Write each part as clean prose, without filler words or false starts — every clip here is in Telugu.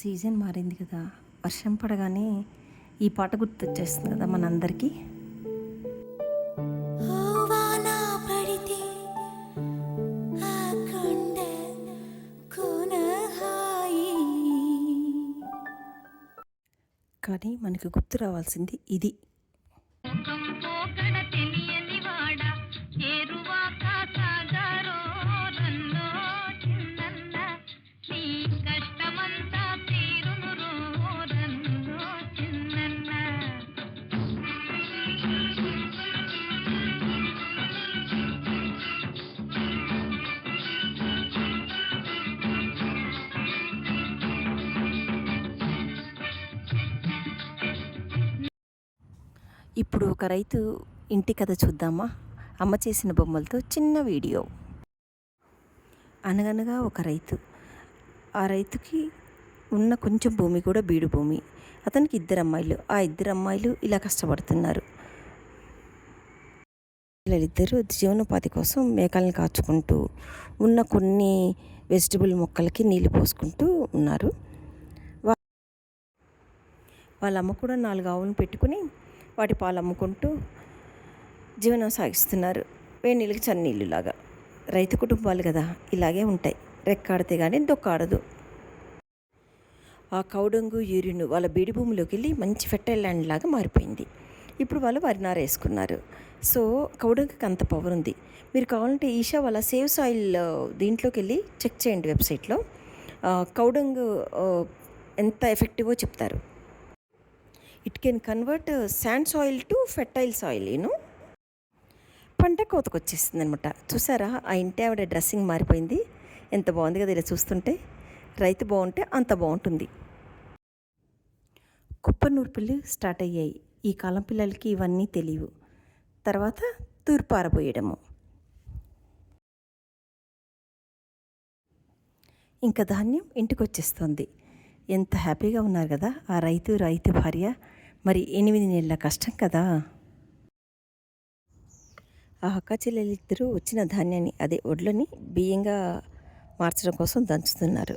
సీజన్ మారింది కదా, వర్షం పడగానే ఈ పాట గుర్తొచ్చేస్తుంది కదా మనందరికీ. కానీ మనకు గుర్తు రావాల్సింది ఇది. ఇప్పుడు ఒక రైతు ఇంటి కథ చూద్దామా? అమ్మ చేసిన బొమ్మలతో చిన్న వీడియో. అనగనగా ఒక రైతు. ఆ రైతుకి ఉన్న కొంచెం భూమి కూడా బీడు భూమి. అతనికి 2 అమ్మాయిలు. ఆ 2 అమ్మాయిలు ఇలా కష్టపడుతున్నారు. వీళ్ళిద్దరూ జీవనోపాధి కోసం మేకల్ని కాచుకుంటూ ఉన్న కొన్ని వెజిటబుల్ మొక్కలకి నీళ్లు పోసుకుంటూ ఉన్నారు. వాళ్ళ అమ్మ కూడా 4 ఆవులను పెట్టుకుని వాటి పాలు అమ్ముకుంటూ జీవనం సాగిస్తున్నారు. వేడి నీళ్ళకి చన్నీళ్ళులాగా. రైతు కుటుంబాలు కదా, ఇలాగే ఉంటాయి. రెక్కాడితే కానీ దొక్కాడదు. ఆ కౌడంగు యూరిన్ వాళ్ళ బీడి భూమిలోకి వెళ్ళి మంచి ఫెర్టైల్ ల్యాండ్ లాగా మారిపోయింది. ఇప్పుడు వాళ్ళు వరి నార వేసుకున్నారు. సో కౌడంగుకి అంత పవర్ ఉంది. మీరు కావాలంటే ఈషా వాళ్ళ సేవ్ సాయిల్ దీంట్లోకి వెళ్ళి చెక్ చేయండి వెబ్సైట్లో. కౌడంగు ఎంత ఎఫెక్టివో చెప్తారు. It can convert sand soil to fertile soil. పంట కోతకు వచ్చేసింది అనమాట. చూసారా, ఆ ఇంటి ఆవిడ డ్రెస్సింగ్ మారిపోయింది. ఎంత బాగుంది కదా ఇలా చూస్తుంటే. రైతు బాగుంటే అంత బాగుంటుంది. కుప్పనూర్పులు స్టార్ట్ అయ్యాయి. ఈ కాలం పిల్లలకి ఇవన్నీ తెలియవు. తర్వాత తూర్పారబోయడము. ఇంకా ధాన్యం ఇంటికి వచ్చేస్తుంది. ఎంత హ్యాపీగా ఉన్నారు కదా ఆ రైతు భార్య. మరి 8 నెలల కష్టం కదా. ఆ అక్క చెల్లెలిద్దరూ వచ్చిన ధాన్యాన్ని, అదే ఒడ్లని బియ్యంగా మార్చడం కోసం దంచుతున్నారు.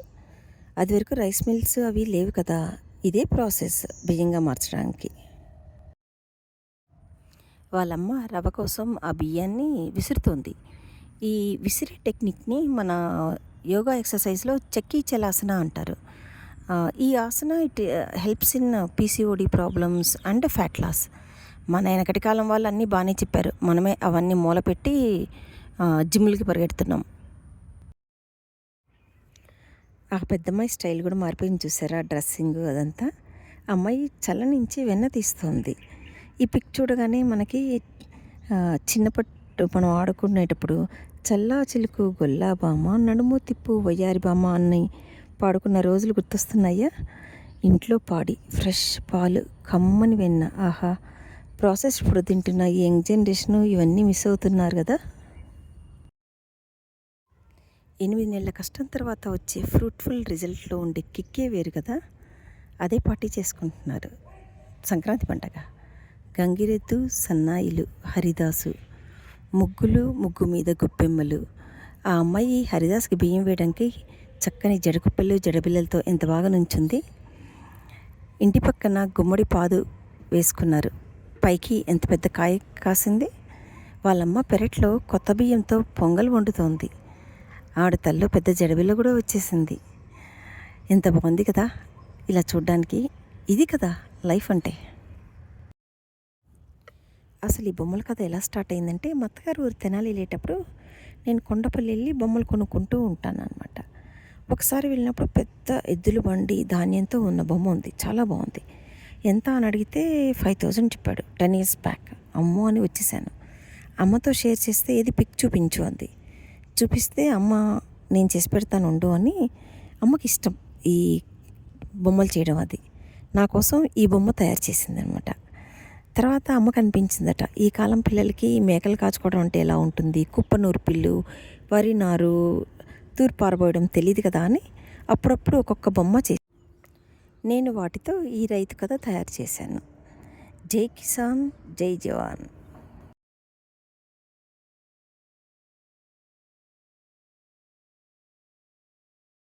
అది వరకు రైస్ మిల్స్ అవి లేవు కదా. ఇదే ప్రాసెస్ బియ్యంగా మార్చడానికి. వాళ్ళమ్మ రవ్వ కోసం ఆ బియ్యాన్ని విసురుతోంది. ఈ విసిరే టెక్నిక్ని మన యోగా ఎక్సర్సైజ్లో చక్కీ చలాసన అంటారు. ఈ ఆసన it helps in PCOD problems and fat loss. మన వెనకటి కాలం వాళ్ళు అన్నీ బాగానే చెప్పారు. మనమే అవన్నీ మూలపెట్టి జిమ్లకి పరిగెడుతున్నాం. ఆ పెద్దమ్మాయి స్టైల్ కూడా మారిపోయింది చూసారా, డ్రెస్సింగ్ అదంతా. అమ్మాయి చల్ల నుంచి వెన్న తీస్తుంది. ఈ పిక్ చూడగానే మనకి చిన్నపట్టు మనం ఆడుకునేటప్పుడు చల్లా చిలుకు గొల్లా బామ్మ నడుము తిప్పు వయ్యారి బామ్మ అని పాడుకున్న రోజులు గుర్తొస్తున్నాయా? ఇంట్లో పాడి ఫ్రెష్ పాలు, కమ్మని వెన్న. ఆహా, ప్రాసెస్డ్ ఫుడ్ తింటున్న ఈ యంగ్ జనరేషను ఇవన్నీ మిస్ అవుతున్నారు కదా. 8 నెలల కష్టం తర్వాత వచ్చే ఫ్రూట్ఫుల్ రిజల్ట్లో ఉండే కిక్కే వేరు కదా. అదే పార్టీ చేసుకుంటున్నారు. సంక్రాంతి పండగ. గంగిరెద్దు, సన్నాయిలు, హరిదాసు, ముగ్గులు, ముగ్గు మీద గొప్పెమ్మలు. ఆ అమ్మాయి హరిదాస్కి బియ్యం వేయడానికి చక్కని జడకుప్పలు జడబిల్లలతో ఎంత బాగా నుంచుంది. ఇంటి పక్కన గుమ్మడి పాదు వేసుకున్నారు. పైకి ఎంత పెద్ద కాయ కాసింది. వాళ్ళమ్మ పెరట్లో కొత్త బియ్యంతో పొంగల్ వండుతోంది. ఆవిడ తల్లో పెద్ద జడబిల్ల కూడా వచ్చేసింది. ఎంత బాగుంది కదా ఇలా చూడ్డానికి. ఇది కదా లైఫ్ అంటే. అసలు ఈ బొమ్మల కథ ఎలా స్టార్ట్ అయిందంటే, మా అత్తగారు ఊరు తెనాలి వెళ్ళేటప్పుడు నేను కొండపల్లి వెళ్ళి బొమ్మలు కొనుక్కుంటూ ఉంటాను అనమాట. ఒకసారి వెళ్ళినప్పుడు పెద్ద ఎద్దుల బండి ధాన్యంతో ఉన్న బొమ్మ ఉంది. చాలా బాగుంది. ఎంత అని అడిగితే 5,000 చెప్పాడు. 10 years బ్యాక్. అమ్మో అని వచ్చేసాను. అమ్మతో షేర్ చేస్తే ఏది పిక్ చూపించు అంది. చూపిస్తే అమ్మ నేను చేసి పెడతాను ఉండు అని. అమ్మకి ఇష్టం ఈ బొమ్మలు చేయడం. అది నా కోసం ఈ బొమ్మ తయారు చేసింది అనమాట. తర్వాత అమ్మకు అనిపించిందట, ఈ కాలం పిల్లలకి మేకలు కాచుకోవడం అంటే ఎలా ఉంటుంది, కుప్పనూర్పిల్లు, వరి నారు, తూర్పారబోయడం తెలియదు కదా అని అప్పుడప్పుడు ఒక్కొక్క బొమ్మ చేసి నేను వాటితో ఈ రైతు కథ తయారు చేశాను. జై కిసాన్, జై జవాన్.